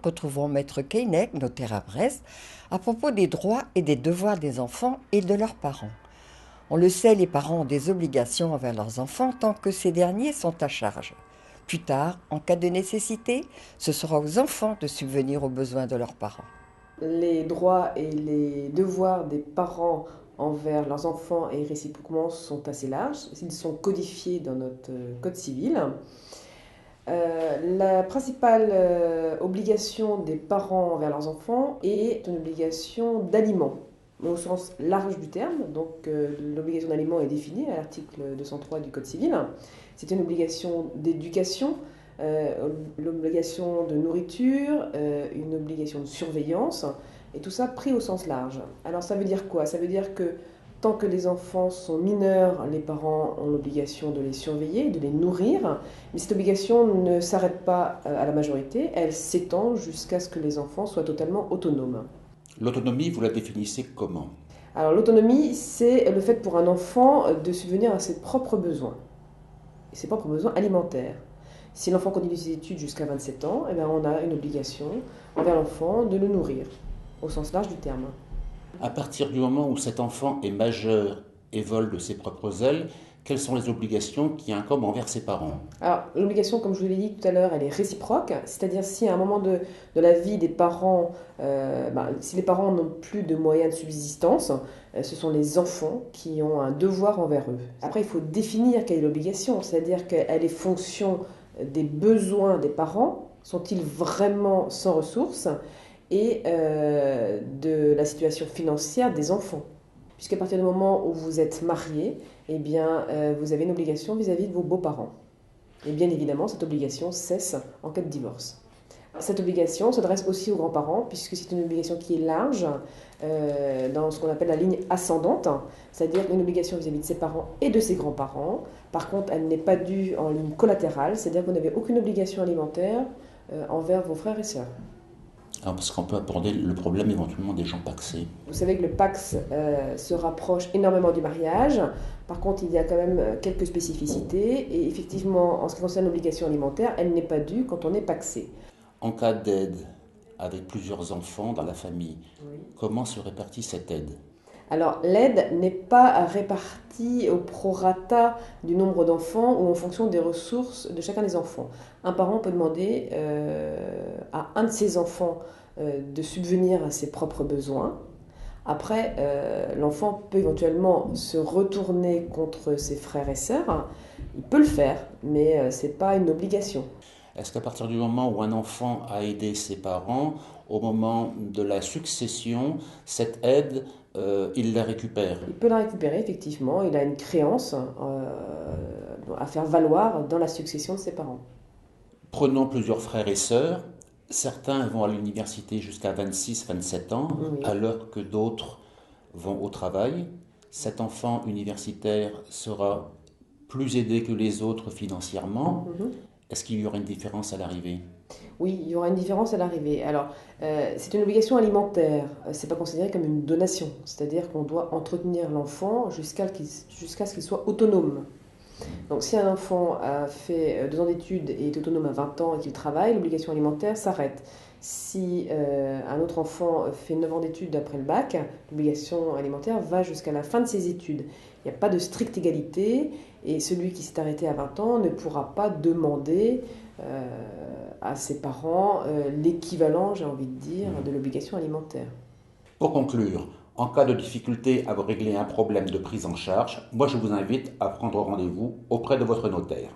Retrouvons Maître Keinec, notaire à Brest, à propos des droits et des devoirs des enfants et de leurs parents. On le sait, les parents ont des obligations envers leurs enfants tant que ces derniers sont à charge. Plus tard, en cas de nécessité, ce sera aux enfants de subvenir aux besoins de leurs parents. Les droits et les devoirs des parents envers leurs enfants et réciproquement sont assez larges. Ils sont codifiés dans notre code civil. La principale obligation des parents envers leurs enfants est une obligation d'aliment, au sens large du terme. Donc l'obligation d'aliment est définie à l'article 203 du Code civil. C'est une obligation d'éducation, l'obligation de nourriture, une obligation de surveillance, et tout ça pris au sens large. Alors ça veut dire quoi? Ça veut dire que tant que les enfants sont mineurs, les parents ont l'obligation de les surveiller, de les nourrir, mais cette obligation ne s'arrête pas à la majorité, elle s'étend jusqu'à ce que les enfants soient totalement autonomes. L'autonomie, vous la définissez comment? Alors l'autonomie, c'est le fait pour un enfant de subvenir à ses propres besoins, et ses propres besoins alimentaires. Si l'enfant continue ses études jusqu'à 27 ans, eh bien on a une obligation envers l'enfant de le nourrir, au sens large du terme. À partir du moment où cet enfant est majeur et vole de ses propres ailes, quelles sont les obligations qui incombent envers ses parents? Alors, l'obligation, comme je vous l'ai dit tout à l'heure, elle est réciproque, c'est-à-dire si à un moment de la vie des parents, si les parents n'ont plus de moyens de subsistance, ce sont les enfants qui ont un devoir envers eux. Après, il faut définir quelle est l'obligation, c'est-à-dire qu'elle est fonction des besoins des parents, sont-ils vraiment sans ressources, et de la situation financière des enfants. Puisqu'à partir du moment où vous êtes marié, eh bien, vous avez une obligation vis-à-vis de vos beaux-parents. Et bien évidemment, cette obligation cesse en cas de divorce. Cette obligation s'adresse aussi aux grands-parents, puisque c'est une obligation qui est large, dans ce qu'on appelle la ligne ascendante, c'est-à-dire une obligation vis-à-vis de ses parents et de ses grands-parents. Par contre, elle n'est pas due en ligne collatérale, c'est-à-dire que vous n'avez aucune obligation alimentaire envers vos frères et sœurs. Alors, parce qu'on peut aborder le problème éventuellement des gens pacsés. Vous savez que le Pacs se rapproche énormément du mariage. Par contre, il y a quand même quelques spécificités. Et effectivement, en ce qui concerne l'obligation alimentaire, elle n'est pas due quand on est pacsé. En cas d'aide avec plusieurs enfants dans la famille, Oui. comment se répartit cette aide? Alors, l'aide n'est pas répartie au prorata du nombre d'enfants ou en fonction des ressources de chacun des enfants. Un parent peut demander à un de ses enfants de subvenir à ses propres besoins. Après, l'enfant peut éventuellement se retourner contre ses frères et sœurs. Il peut le faire, mais ce n'est pas une obligation. Est-ce qu'à partir du moment où un enfant a aidé ses parents, au moment de la succession, cette aide, il la récupère? Il peut la récupérer, effectivement. Il a une créance à faire valoir dans la succession de ses parents. Prenons plusieurs frères et sœurs. Certains vont à l'université jusqu'à 26-27 ans, Oui. alors que d'autres vont au travail. Cet enfant universitaire sera plus aidé que les autres financièrement. Est-ce qu'il y aura une différence à l'arrivée? Oui, il y aura une différence à l'arrivée. Alors, c'est une obligation alimentaire. C'est pas considéré comme une donation. C'est-à-dire qu'on doit entretenir l'enfant jusqu'à ce qu'il soit autonome. Donc, si un enfant a fait 2 ans d'études et est autonome à 20 ans et qu'il travaille, l'obligation alimentaire s'arrête. Si un autre enfant fait 9 ans d'études après le bac, l'obligation alimentaire va jusqu'à la fin de ses études. Il n'y a pas de stricte égalité et celui qui s'est arrêté à 20 ans ne pourra pas demander à ses parents l'équivalent, j'ai envie de dire, de l'obligation alimentaire. Pour conclure, en cas de difficulté à vous régler un problème de prise en charge, moi je vous invite à prendre rendez-vous auprès de votre notaire.